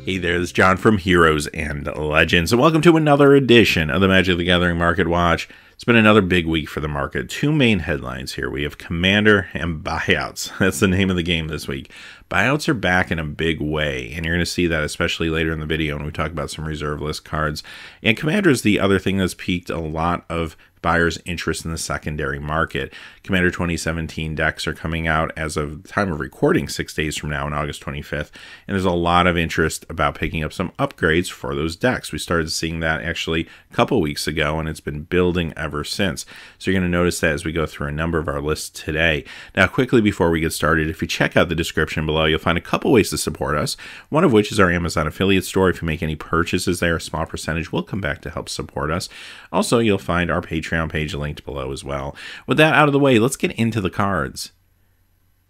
Hey there, this is John from Heroes and Legends, and welcome to another edition of the Magic the Gathering Market Watch. It's been another big week for the market. Two main headlines here. We have Commander and Buyouts. That's the name of the game this week. Buyouts are back in a big way, and you're going to see that especially later in the video when we talk about some reserve list cards. And Commander is the other thing that's piqued a lot of buyers' interest in the secondary market. Commander 2017 decks are coming out as of the time of recording 6 days from now on August 25th, and there's a lot of interest about picking up some upgrades for those decks. We started seeing that actually a couple weeks ago, and it's been building ever since. So you're going to notice that as we go through a number of our lists today. Now, quickly before we get started, if you check out the description below, you'll find a couple ways to support us, one of which is our Amazon affiliate store. If you make any purchases there, a small percentage will come back to help support us. Also, you'll find our Patreon page linked below as well. With that out of the way, let's get into the cards.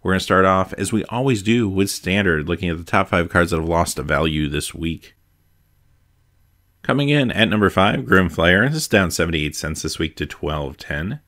We're going to start off, as we always do, with Standard, looking at the top 5 cards that have lost a value this week. Coming in at number 5, Grim Flare. This is down 78 cents this week to $12.10.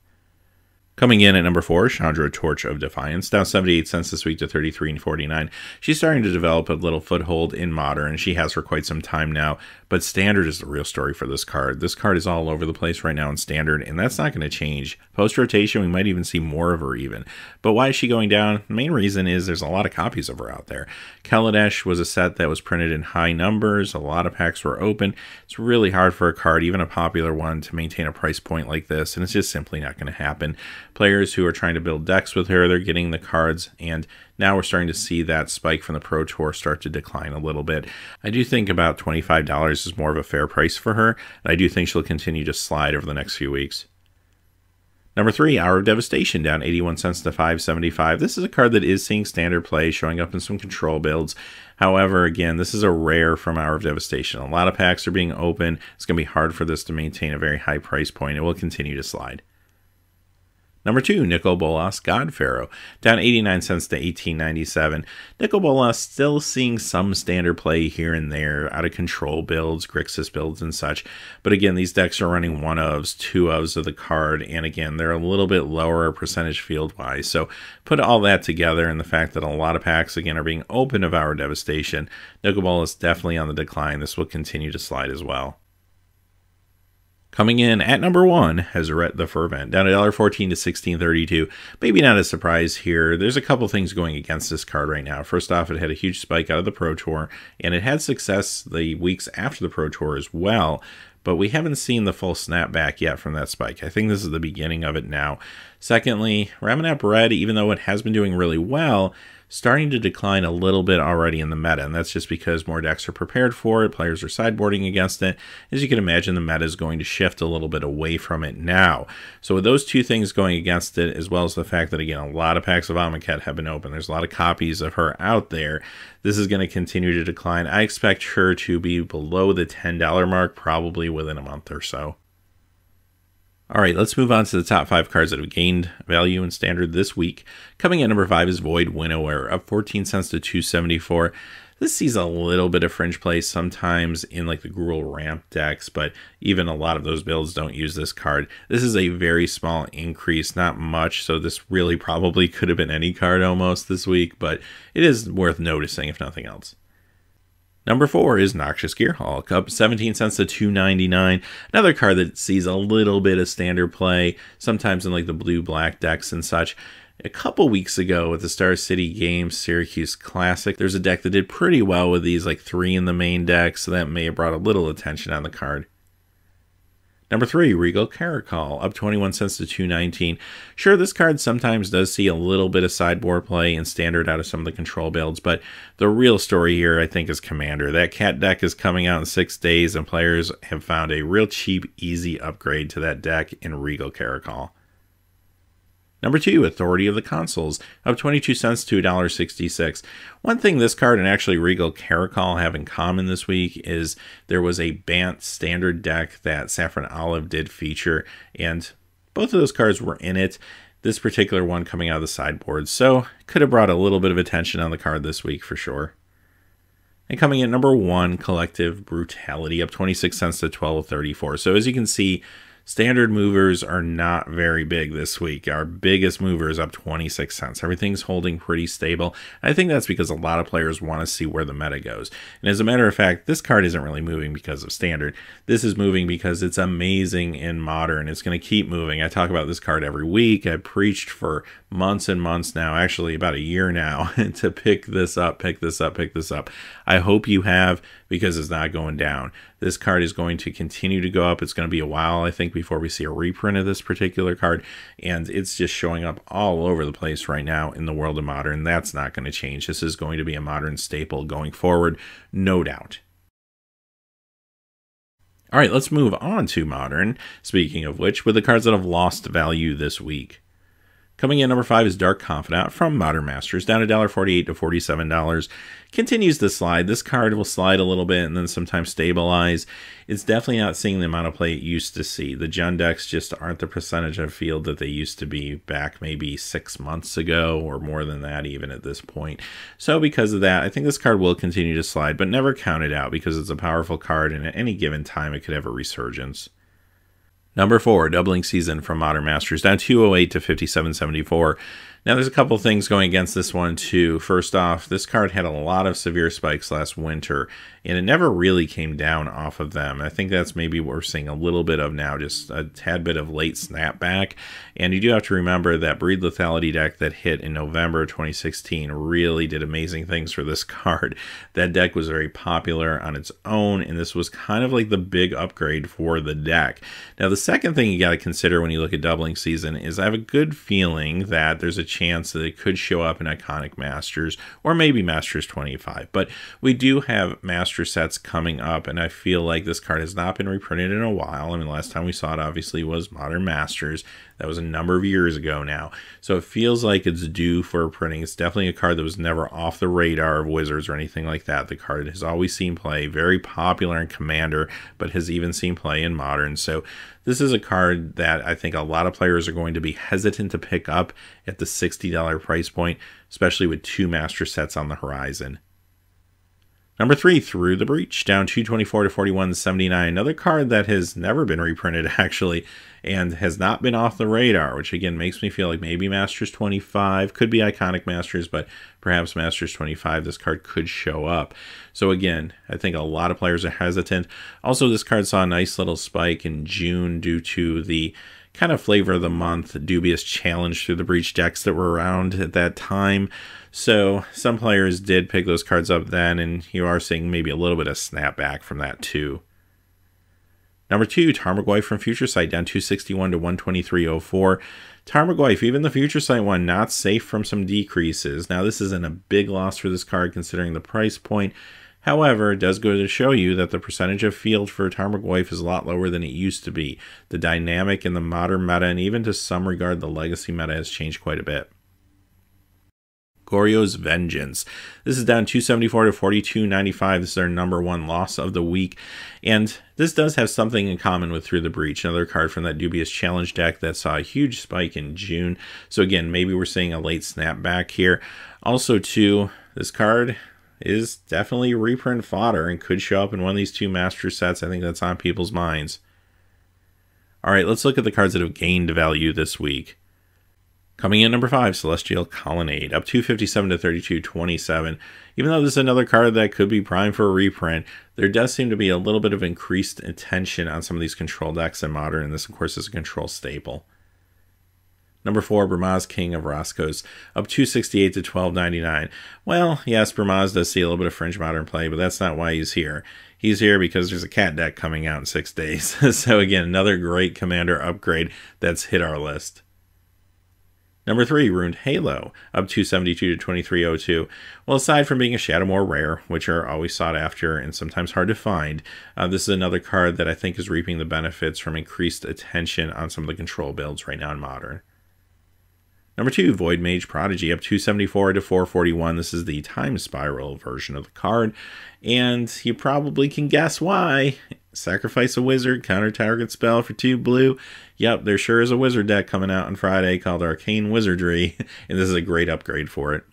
Coming in at number 4, Chandra, Torch of Defiance, down 78 cents this week to $33.49. She's starting to develop a little foothold in Modern, and she has for quite some time now, but Standard is the real story for this card. This card is all over the place right now in Standard, and that's not going to change. Post-rotation, we might even see more of her even. But why is she going down? The main reason is there's a lot of copies of her out there. Kaladesh was a set that was printed in high numbers. A lot of packs were open. It's really hard for a card, even a popular one, to maintain a price point like this, and it's just simply not going to happen. Players who are trying to build decks with her, they're getting the cards, and now we're starting to see that spike from the Pro Tour start to decline a little bit. I do think about $25 is more of a fair price for her, and I do think she'll continue to slide over the next few weeks. Number 3, Hour of Devastation, down 81 cents to $5.75. This is a card that is seeing Standard play, showing up in some control builds. However, again, this is a rare from Hour of Devastation. A lot of packs are being open. It's going to be hard for this to maintain a very high price point. It will continue to slide. Number 2, Nicol Bolas, God Pharaoh, down 89 cents to $18.97. Nicol Bolas still seeing some Standard play here and there, out of control builds, Grixis builds, and such. But again, these decks are running 1-ofs, 2-ofs of the card, and again, they're a little bit lower percentage field-wise. So put all that together, and the fact that a lot of packs, again, are being open of Hour Devastation, Nicol Bolas definitely on the decline. This will continue to slide as well. Coming in at number 1, Hazoret the Fervent, down $1.14 to $16.32. Maybe not a surprise here. There's a couple things going against this card right now. First off, it had a huge spike out of the Pro Tour, and it had success the weeks after the Pro Tour as well, but we haven't seen the full snapback yet from that spike. I think this is the beginning of it now. Secondly, Ramanap Red, even though it has been doing really well, starting to decline a little bit already in the meta, and that's just because more decks are prepared for it, players are sideboarding against it. As you can imagine, the meta is going to shift a little bit away from it now. So with those two things going against it, as well as the fact that, again, a lot of packs of Amonkhet have been open, there's a lot of copies of her out there, this is going to continue to decline. I expect her to be below the $10 mark probably within a month or so. All right, let's move on to the top 5 cards that have gained value in Standard this week. Coming in number 5 is Void Winnower, up 14 cents to $2.74. This sees a little bit of fringe play sometimes in like the Gruul ramp decks, but even a lot of those builds don't use this card. This is a very small increase, not much, so this really probably could have been any card almost this week, but it is worth noticing if nothing else. Number 4 is Noxious Gearhulk, up 17 cents to $2.99. Another card that sees a little bit of Standard play, sometimes in like the blue-black decks and such. A couple weeks ago at the Star City Games Syracuse Classic, there's a deck that did pretty well with these, like 3 in the main deck, so that may have brought a little attention on the card. Number 3, Regal Caracol, up 21 cents to $2.19. Sure, this card sometimes does see a little bit of sideboard play and Standard out of some of the control builds, but the real story here, I think, is Commander. That cat deck is coming out in 6 days, and players have found a real cheap, easy upgrade to that deck in Regal Caracol. Number 2, Authority of the Consuls, up 22 cents to $1.66. One thing this card and actually Regal Caracol have in common this week is there was a Bant Standard deck that Saffron Olive did feature, and both of those cards were in it. This particular one coming out of the sideboard, so could have brought a little bit of attention on the card this week for sure. And coming in number 1, Collective Brutality, up 26 cents to $12.34. So as you can see, Standard movers are not very big this week. Our biggest mover is up 26 cents. Everything's holding pretty stable. I think that's because a lot of players want to see where the meta goes. And as a matter of fact, this card isn't really moving because of Standard. This is moving because it's amazing in Modern. It's going to keep moving. I talk about this card every week. I preached for months and months now, actually about a year now, to pick this up, pick this up, pick this up. I hope you have, because it's not going down. This card is going to continue to go up. It's going to be a while, I think, before we see a reprint of this particular card, and it's just showing up all over the place right now in the world of Modern. That's not going to change. This is going to be a Modern staple going forward, no doubt. All right, let's move on to Modern, speaking of which, with the cards that have lost value this week. Coming in number 5 is Dark Confidant from Modern Masters, down $1.48 to $47. Continues to slide. This card will slide a little bit and then sometimes stabilize. It's definitely not seeing the amount of play it used to see. The Gen decks just aren't the percentage of field that they used to be back maybe 6 months ago, or more than that even at this point. So because of that, I think this card will continue to slide, but never count it out because it's a powerful card, and at any given time it could have a resurgence. Number 4, Doubling Season from Modern Masters, down 208 to 57.74. Now, there's a couple things going against this one, too. First off, this card had a lot of severe spikes last winter, and it never really came down off of them. I think that's maybe what we're seeing a little bit of now, just a tad bit of late snapback. And you do have to remember that Breed Lethality deck that hit in November 2016 really did amazing things for this card. That deck was very popular on its own, and this was kind of like the big upgrade for the deck. Now, the second thing you got to consider when you look at Doubling Season is I have a good feeling that there's a chance that it could show up in Iconic Masters or maybe Masters 25. But we do have Master sets coming up, and I feel like this card has not been reprinted in a while. I mean, the last time we saw it obviously was Modern Masters. That was a number of years ago now. So it feels like it's due for printing. It's definitely a card that was never off the radar of Wizards or anything like that. The card has always seen play, very popular in Commander, but has even seen play in Modern. So this is a card that I think a lot of players are going to be hesitant to pick up at the $60 price point, especially with 2 Master sets on the horizon. Number 3, Through the Breach, down 224 to 41.79. Another card that has never been reprinted, actually, and has not been off the radar, which again makes me feel like maybe Masters 25, could be Iconic Masters, but perhaps Masters 25, this card could show up. So again, I think a lot of players are hesitant. Also, this card saw a nice little spike in June due to the kind of flavor of the month, dubious challenge through the Breach decks that were around at that time. So some players did pick those cards up then, and you are seeing maybe a little bit of snapback from that too. Number 2, Tarmogoyf from Future Sight, down 261 to 123.04. Tarmogoyf, even the Future Sight one, not safe from some decreases. Now, this isn't a big loss for this card considering the price point. However, it does go to show you that the percentage of field for Tarmogoyf is a lot lower than it used to be. The dynamic in the Modern meta, and even to some regard the Legacy meta, has changed quite a bit. Goryo's Vengeance. This is down 274 to 42.95. This is our number 1 loss of the week. And this does have something in common with Through the Breach, another card from that dubious challenge deck that saw a huge spike in June. So again, maybe we're seeing a late snapback here. Also, too, this card is definitely reprint fodder and could show up in one of these 2 Master sets. I think that's on people's minds. All right, let's look at the cards that have gained value this week. Coming in number 5, Celestial Colonnade, up 257 to 32.27. Even though this is another card that could be primed for a reprint, there does seem to be a little bit of increased attention on some of these control decks in Modern, and this, of course, is a control staple. Number 4, Burmaz, King of Roscoe's, up 268 to 12.99. Well, yes, Burmaz does see a little bit of fringe Modern play, but that's not why he's here. He's here because there's a cat deck coming out in 6 days. So again, another great Commander upgrade that's hit our list. Number 3, Ruined Halo, up 272 to 23.02. Well, aside from being a Shadowmoor rare, which are always sought after and sometimes hard to find, this is another card that I think is reaping the benefits from increased attention on some of the control builds right now in Modern. Number 2, Void Mage Prodigy, up 274 to 441. This is the Time Spiral version of the card, and you probably can guess why. Sacrifice a wizard, counter target spell for 2 blue. Yep, there sure is a wizard deck coming out on Friday called Arcane Wizardry, and this is a great upgrade for it.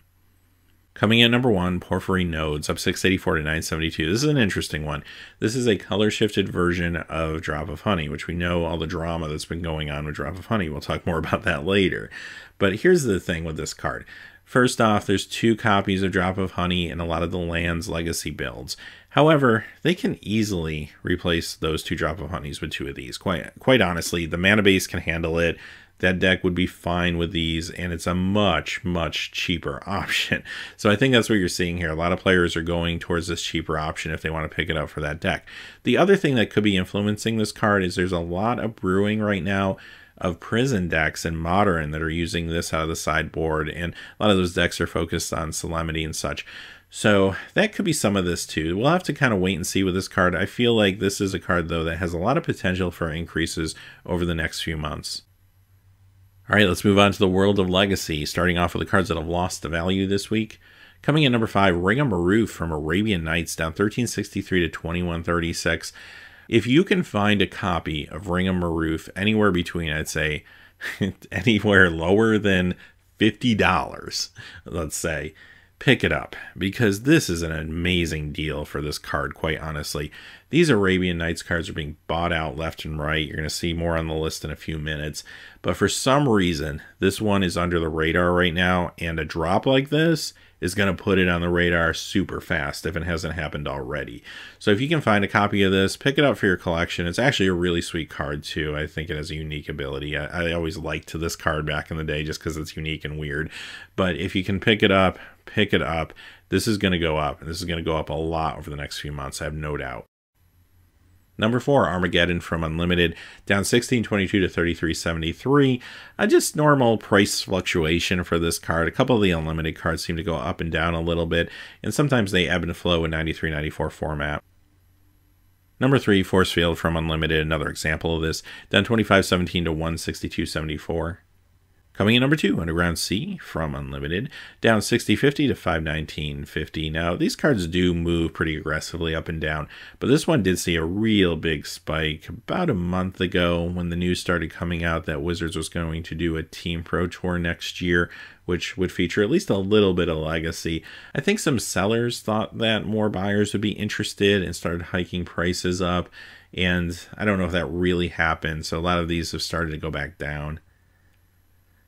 Coming in number 1, Porphyry Nodes, up 684 to 972. This is an interesting one. This is a color-shifted version of Drop of Honey, which we know all the drama that's been going on with Drop of Honey. We'll talk more about that later. But here's the thing with this card. First off, there's 2 copies of Drop of Honey in a lot of the Land's Legacy builds. However, they can easily replace those 2 Drop of Honeys with 2 of these. Quite honestly, the mana base can handle it. That deck would be fine with these, and it's a much, much cheaper option. So I think that's what you're seeing here. A lot of players are going towards this cheaper option if they want to pick it up for that deck. The other thing that could be influencing this card is there's a lot of brewing right now of prison decks in Modern that are using this out of the sideboard, and a lot of those decks are focused on Solemnity and such. So that could be some of this too. We'll have to kind of wait and see with this card. I feel like this is a card, though, that has a lot of potential for increases over the next few months. All right, let's move on to the world of Legacy, starting off with the cards that have lost the value this week. Coming in number 5, Ring of Maroof from Arabian Nights, down 1363 to 2136. If you can find a copy of Ring of Maroof anywhere between, I'd say, anywhere lower than $50, let's say, pick it up, because this is an amazing deal for this card, quite honestly. These Arabian Nights cards are being bought out left and right. You're going to see more on the list in a few minutes. But for some reason, this one is under the radar right now, and a drop like this is going to put it on the radar super fast if it hasn't happened already. So if you can find a copy of this, pick it up for your collection. It's actually a really sweet card too. I think it has a unique ability. I always liked this card back in the day just because it's unique and weird. But if you can pick it up, pick it up. This is going to go up, and this is going to go up a lot over the next few months, I have no doubt. Number 4, Armageddon from Unlimited, down 1622 to 3373. Just normal price fluctuation for this card. A couple of the Unlimited cards seem to go up and down a little bit, and sometimes they ebb and flow in 93-94 format. Number 3, Force Field from Unlimited, another example of this, down 2517 to 162.74. Coming in number 2, Underground Sea from Unlimited, down 60.50 to 519.50. Now, these cards do move pretty aggressively up and down, but this one did see a real big spike about a month ago when the news started coming out that Wizards was going to do a Team Pro Tour next year, which would feature at least a little bit of Legacy. I think some sellers thought that more buyers would be interested and started hiking prices up, and I don't know if that really happened, so a lot of these have started to go back down.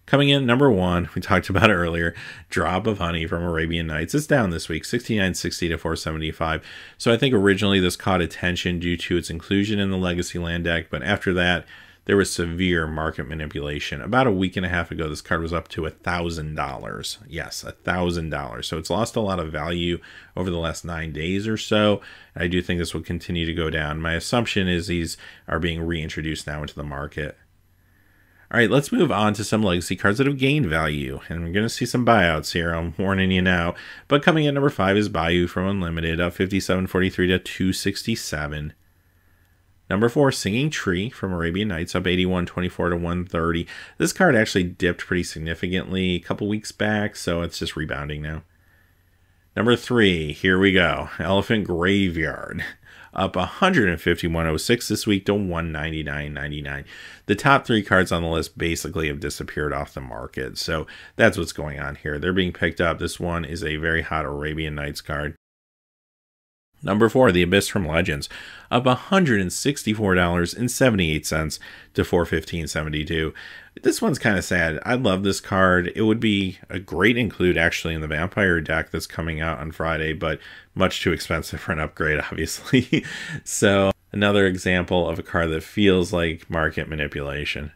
Coming in number 1, we talked about it earlier, Drop of Honey from Arabian Nights. It's down this week, 69.60 to 475. So I think originally this caught attention due to its inclusion in the Legacy land deck, but after that, there was severe market manipulation. About a week and a half ago, this card was up to $1,000. Yes, $1,000. So it's lost a lot of value over the last 9 days or so. I do think this will continue to go down. My assumption is these are being reintroduced now into the market. All right, let's move on to some Legacy cards that have gained value. And we're going to see some buyouts here, I'm warning you now. But coming in number 5 is Buyouts from Unlimited, up 57.43 to 267. Number 4, Singing Tree from Arabian Nights, up 81.24 to 130. This card actually dipped pretty significantly a couple weeks back, so it's just rebounding now. Number 3, here we go, Elephant Graveyard, up 151.06 this week to 199.99. The top 3 cards on the list basically have disappeared off the market, so that's what's going on here. They're being picked up. This one is a very hot Arabian Nights card. Number 4, The Abyss from Legends, up $164.78 to $415.72. This one's kind of sad. I love this card. It would be a great include actually in the Vampire deck that's coming out on Friday, but much too expensive for an upgrade, obviously. So another example of a card that feels like market manipulation.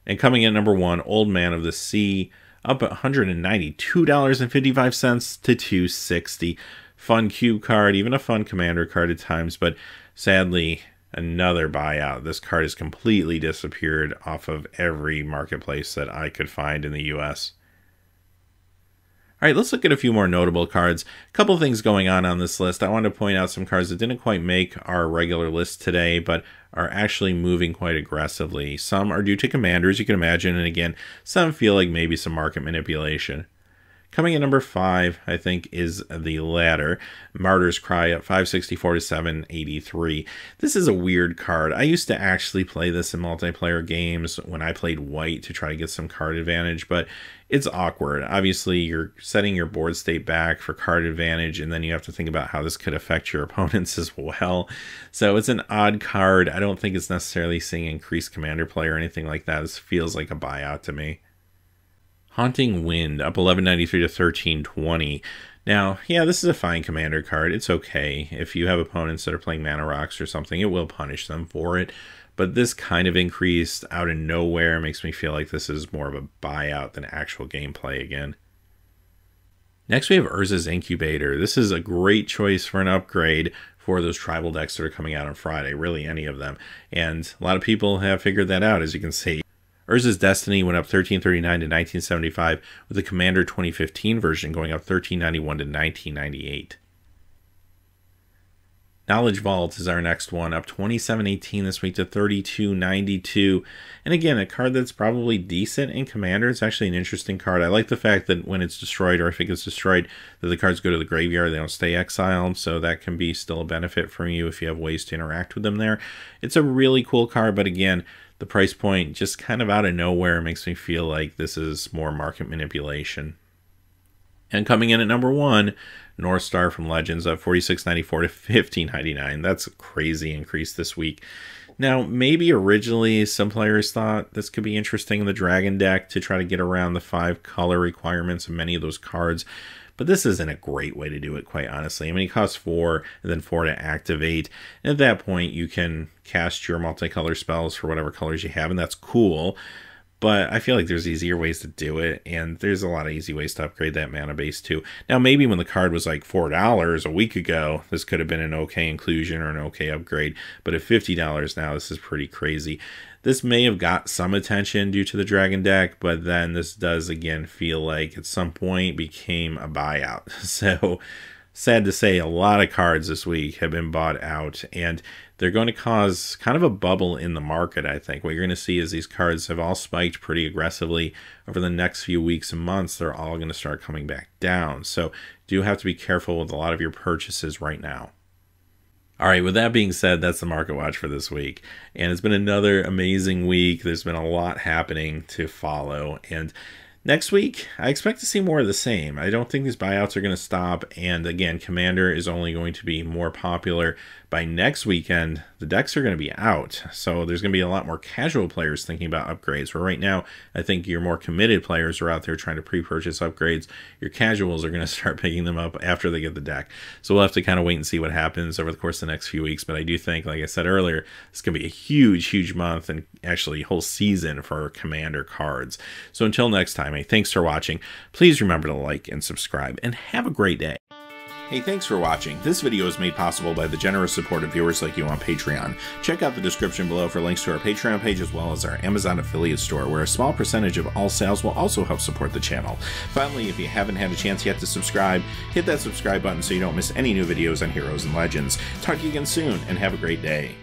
And coming in number 1, Old Man of the Sea, up $192.55 to $260. Fun cube card, even a fun commander card at times, but sadly, another buyout. This card has completely disappeared off of every marketplace that I could find in the US. All right, let's look at a few more notable cards. A couple of things going on this list. I wanted to point out some cards that didn't quite make our regular list today, but are actually moving quite aggressively. Some are due to commanders, you can imagine, and again, some feel like maybe some market manipulation. Coming in number 5, I think, is the latter. Martyr's Cry at 564 to 783. This is a weird card. I used to actually play this in multiplayer games when I played white to try to get some card advantage, but it's awkward. Obviously, you're setting your board state back for card advantage, and then you have to think about how this could affect your opponents as well. So it's an odd card. I don't think it's necessarily seeing increased commander play or anything like that. This feels like a buyout to me. Haunting Wind, up 1193 to 1320. Now, yeah, this is a fine commander card. It's okay. If you have opponents that are playing mana rocks or something, it will punish them for it. But this kind of increase out of nowhere makes me feel like this is more of a buyout than actual gameplay again. Next, we have Urza's Incubator. This is a great choice for an upgrade for those tribal decks that are coming out on Friday, really any of them. And a lot of people have figured that out, as you can see. Urza's Destiny went up 1339 to 1975, with the Commander 2015 version going up 1391 to 1998. Knowledge Vault is our next one, up 2718 this week to 3292. And again, a card that's probably decent in Commander. It's actually an interesting card. I like the fact that when it's destroyed, or if it gets destroyed, that the cards go to the graveyard. They don't stay exiled, so that can be still a benefit for you if you have ways to interact with them there. It's a really cool card, but again, the price point just kind of out of nowhere makes me feel like this is more market manipulation. And coming in at number 1, North Star from Legends up 46.94 to 15.99. That's a crazy increase this week. Now, maybe originally some players thought this could be interesting in the Dragon deck to try to get around the 5 color requirements of many of those cards. But this isn't a great way to do it, quite honestly. I mean, it costs 4 and then 4 to activate. And at that point, you can cast your multicolor spells for whatever colors you have, and that's cool. But I feel like there's easier ways to do it, and there's a lot of easy ways to upgrade that mana base too. Now, maybe when the card was like $4 a week ago, this could have been an okay inclusion or an okay upgrade. But at $50 now, this is pretty crazy. This may have got some attention due to the Dragon deck, but then this does, again, feel like at some point became a buyout. So, sad to say, a lot of cards this week have been bought out, and they're going to cause kind of a bubble in the market, I think. What you're going to see is these cards have all spiked pretty aggressively. Over the next few weeks and months, they're all going to start coming back down. So do have to be careful with a lot of your purchases right now. All right, with that being said, that's the Market Watch for this week. And it's been another amazing week. There's been a lot happening to follow. And next week, I expect to see more of the same. I don't think these buyouts are going to stop. And again, Commander is only going to be more popular. By next weekend, the decks are going to be out. So there's going to be a lot more casual players thinking about upgrades. Where right now, I think your more committed players are out there trying to pre-purchase upgrades. Your casuals are going to start picking them up after they get the deck. So we'll have to kind of wait and see what happens over the course of the next few weeks. But I do think, like I said earlier, it's going to be a huge, huge month and actually a whole season for Commander cards. So until next time, thanks for watching. Please remember to like and subscribe, and have a great day. Hey, thanks for watching. This video is made possible by the generous support of viewers like you on Patreon. Check out the description below for links to our Patreon page as well as our Amazon affiliate store, where a small percentage of all sales will also help support the channel. Finally, if you haven't had a chance yet to subscribe, hit that subscribe button so you don't miss any new videos on Heroes and Legends. Talk to you again soon, and have a great day.